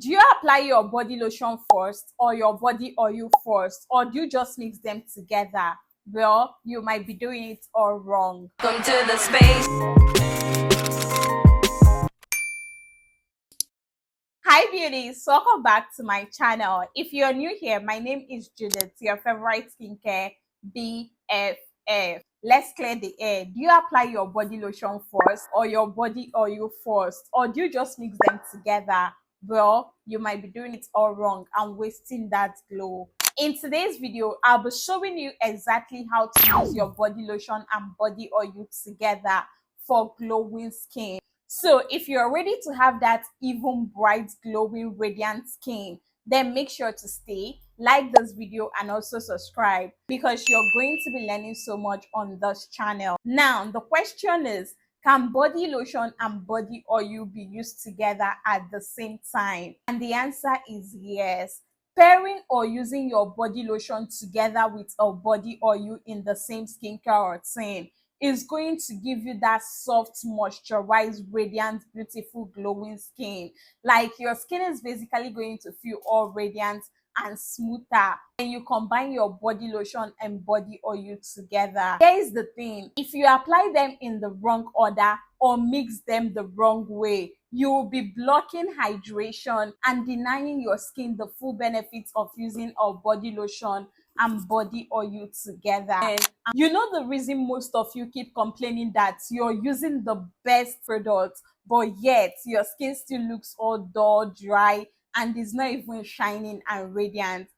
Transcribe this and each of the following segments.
Do you apply your body lotion first or your body oil first, or do you just mix them together? Well, you might be doing it all wrong. Come to the space. Hi beauties, welcome back to my channel. If you're new here, my name is Judith, your favorite skincare BFF. Let's clear the air. Do you apply your body lotion first or your body oil first, or do you just mix them together? Well, you might be doing it all wrong and wasting that glow. In today's video, I'll be showing you exactly how to use your body lotion and body oil together for glowing skin. So if you're ready to have that even bright, glowing, radiant skin, then make sure to stay, like this video, and also subscribe because you're going to be learning so much on this channel. Now, the question is, can body lotion and body oil be used together at the same time? And the answer is yes. Pairing or using your body lotion together with a body oil in the same skincare routine is going to give you that soft, moisturized, radiant, beautiful, glowing skin. Like your skin is basically going to feel all radiant and smoother when you combine your body lotion and body oil together. Here is the thing: if you apply them in the wrong order or mix them the wrong way, you will be blocking hydration and denying your skin the full benefits of using a body lotion and body oil together. And you know the reason most of you keep complaining that you're using the best product, but yet your skin still looks all dull, dry, and is not even shining and radiant,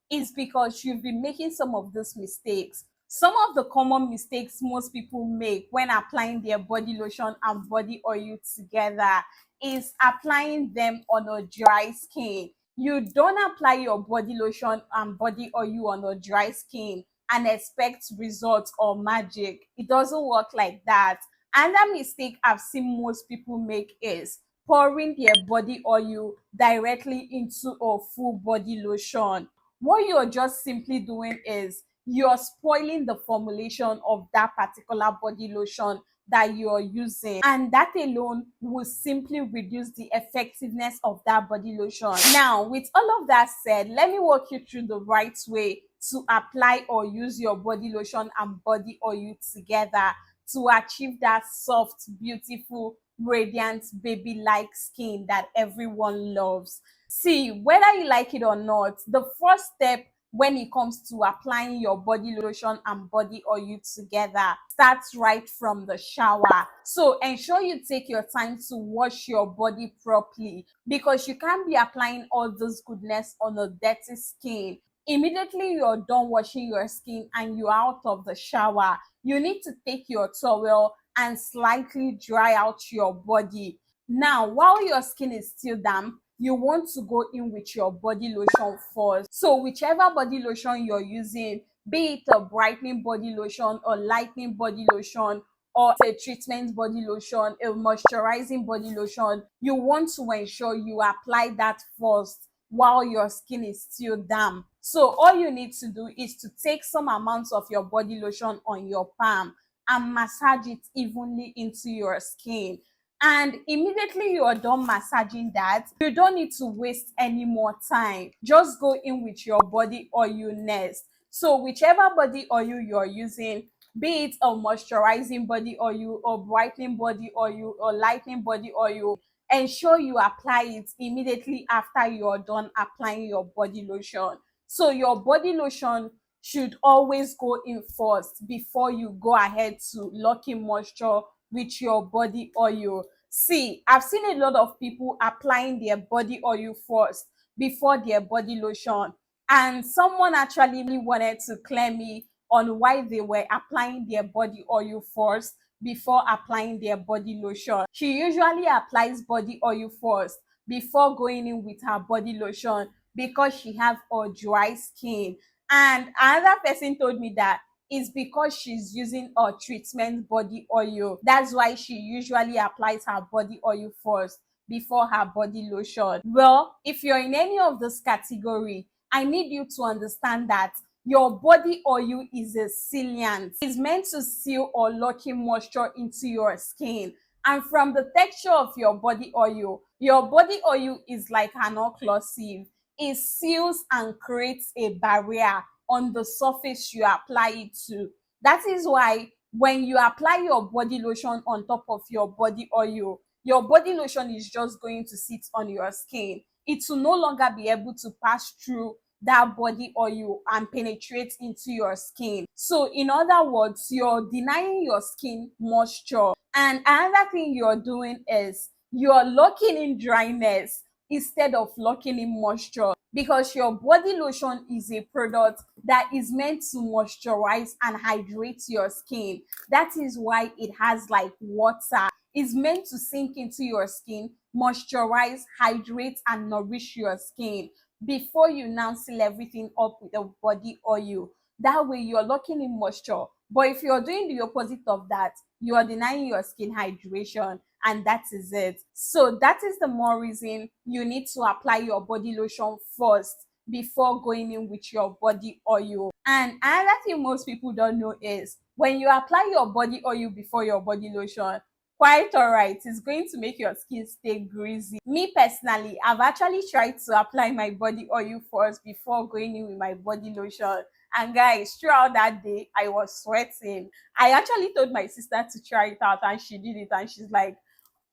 is because you've been making some of these mistakes. Some of the common mistakes most people make when applying their body lotion and body oil together is applying them on a dry skin. You don't apply your body lotion and body oil on a dry skin and expect results or magic. It doesn't work like that. Another mistake I've seen most people make is pouring their body oil directly into a full body lotion. What you're just simply doing is you're spoiling the formulation of that particular body lotion that you're using, and that alone will simply reduce the effectiveness of that body lotion. Now, with all of that said, let me walk you through the right way to apply or use your body lotion and body oil together to achieve that soft, beautiful, radiant, baby-like skin that everyone loves. See, whether you like it or not, the first step when it comes to applying your body lotion and body oil together starts right from the shower. So ensure you take your time to wash your body properly, because you can't be applying all this goodness on a dirty skin. Immediately you're done washing your skin and you're out of the shower, you need to take your towel and slightly dry out your body. Now, while your skin is still damp, you want to go in with your body lotion first. So whichever body lotion you're using, be it a brightening body lotion or lightening body lotion, or a treatment body lotion, a moisturizing body lotion, you want to ensure you apply that first while your skin is still damp. So all you need to do is to take some amounts of your body lotion on your palm and massage it evenly into your skin. And immediately you are done massaging that, you don't need to waste any more time. Just go in with your body oil next. So whichever body oil you're using, be it a moisturizing body oil or brightening body oil or lightening body oil, ensure you apply it immediately after you're done applying your body lotion. So your body lotion should always go in first before you go ahead to lock in moisture with your body oil. See, I've seen a lot of people applying their body oil first before their body lotion, and someone actually wanted to clear me on why they were applying their body oil first before applying their body lotion. She usually applies body oil first before going in with her body lotion because she has a dry skin. And another person told me that it's because she's using a treatment body oil. That's why she usually applies her body oil first before her body lotion. Well, if you're in any of this category, I need you to understand that your body oil is a sealant. It's meant to seal or lock in moisture into your skin. And from the texture of your body oil, Your body oil is like an occlusive. It seals and creates a barrier on the surface you apply it to. That is why when you apply your body lotion on top of your body oil, your body lotion is just going to sit on your skin. It will no longer be able to pass through that body oil and penetrate into your skin. So in other words, you're denying your skin moisture. And another thing you're doing is you're locking in dryness instead of locking in moisture, because your body lotion is a product that is meant to moisturize and hydrate your skin. That is why it has like water. It's meant to sink into your skin, moisturize, hydrate, and nourish your skin before you now seal everything up with a body oil. That way you're locking in moisture. But if you're doing the opposite of that, you are denying your skin hydration, and that is it. So that is the more reason you need to apply your body lotion first before going in with your body oil. And another thing most people don't know is when you apply your body oil before your body lotion, quite all right, it's going to make your skin stay greasy. Me personally, I've actually tried to apply my body oil first before going in with my body lotion, and guys, throughout that day I was sweating. I actually told my sister to try it out, and she did it, and she's like,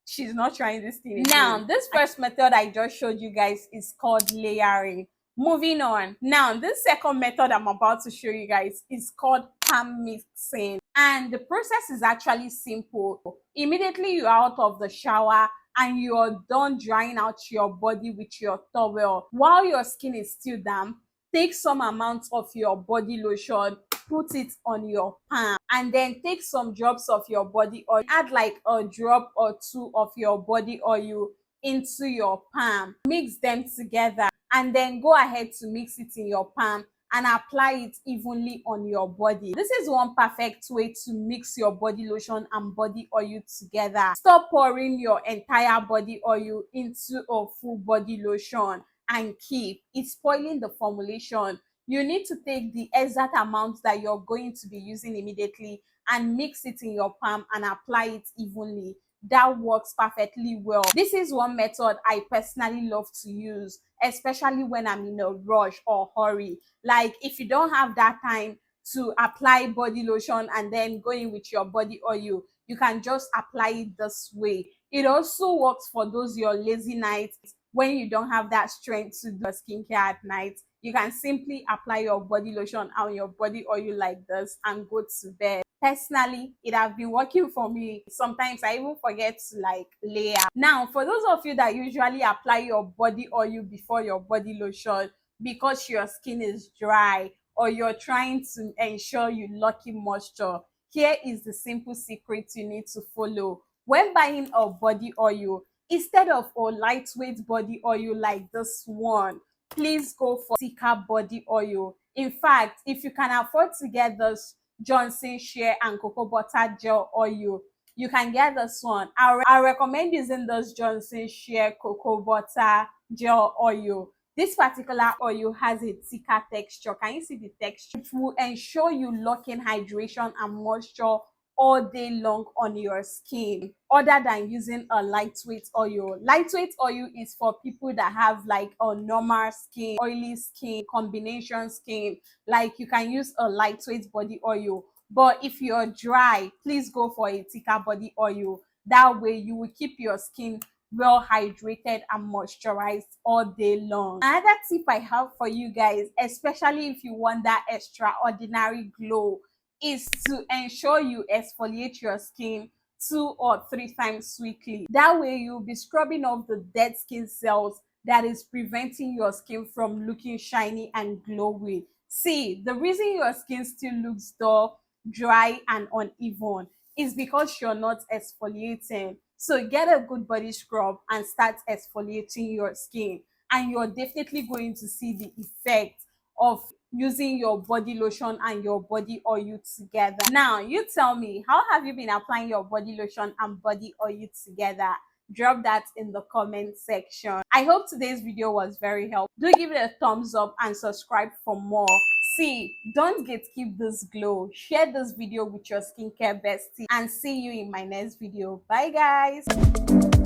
she's not trying this thing again. Now, this first method I just showed you guys is called layering. Moving on. Now, this second method I'm about to show you guys is called palm mixing. And the process is actually simple. Immediately you're out of the shower and you're done drying out your body with your towel, while your skin is still damp, take some amount of your body lotion, put it on your palm, and then take some drops of your body oil, add like a drop or two of your body oil into your palm, mix them together, and then go ahead to mix it in your palm and apply it evenly on your body. This is one perfect way to mix your body lotion and body oil together. Stop pouring your entire body oil into a full body lotion and keep. It's spoiling the formulation. You need to take the exact amount that you're going to be using immediately and mix it in your palm and apply it evenly. That works perfectly well. This is one method I personally love to use, especially when I'm in a rush or hurry. Like if you don't have that time to apply body lotion and then go in with your body oil, you can just apply it this way. It also works for those your lazy nights when you don't have that strength to do skincare at night. You can simply apply your body lotion on your body oil like this and go to bed. Personally, it has been working for me. Sometimes I even forget to like layer. Now, for those of you that usually apply your body oil before your body lotion because your skin is dry or you're trying to ensure you lock in moisture, here is the simple secret you need to follow. When buying a body oil, instead of a lightweight body oil like this one, please go for thicker body oil. In fact, if you can afford to get this Johnson Shea and Cocoa Butter Gel oil, you can get this one. I recommend using this Johnson Shea Cocoa Butter Gel oil. This particular oil has a thicker texture. Can you see the texture? It will ensure you lock in hydration and moisture all day long on your skin, other than using a lightweight oil. Lightweight oil is for people that have like a normal skin, oily skin, combination skin. Like you can use a lightweight body oil, but if you're dry, please go for a thicker body oil. That way you will keep your skin well hydrated and moisturized all day long. Another tip I have for you guys, especially if you want that extraordinary glow, is to ensure you exfoliate your skin 2 or 3 times weekly. That way you'll be scrubbing off the dead skin cells that is preventing your skin from looking shiny and glowy. See, the reason your skin still looks dull, dry, and uneven is because you're not exfoliating. So get a good body scrub and start exfoliating your skin, and you're definitely going to see the effect of using your body lotion and your body oil together. Now, you tell me, how have you been applying your body lotion and body oil together? Drop that in the comment section. I hope today's video was very helpful. Do give it a thumbs up and subscribe for more. See, don't gatekeep this glow. Share this video with your skincare bestie, and see you in my next video. Bye guys.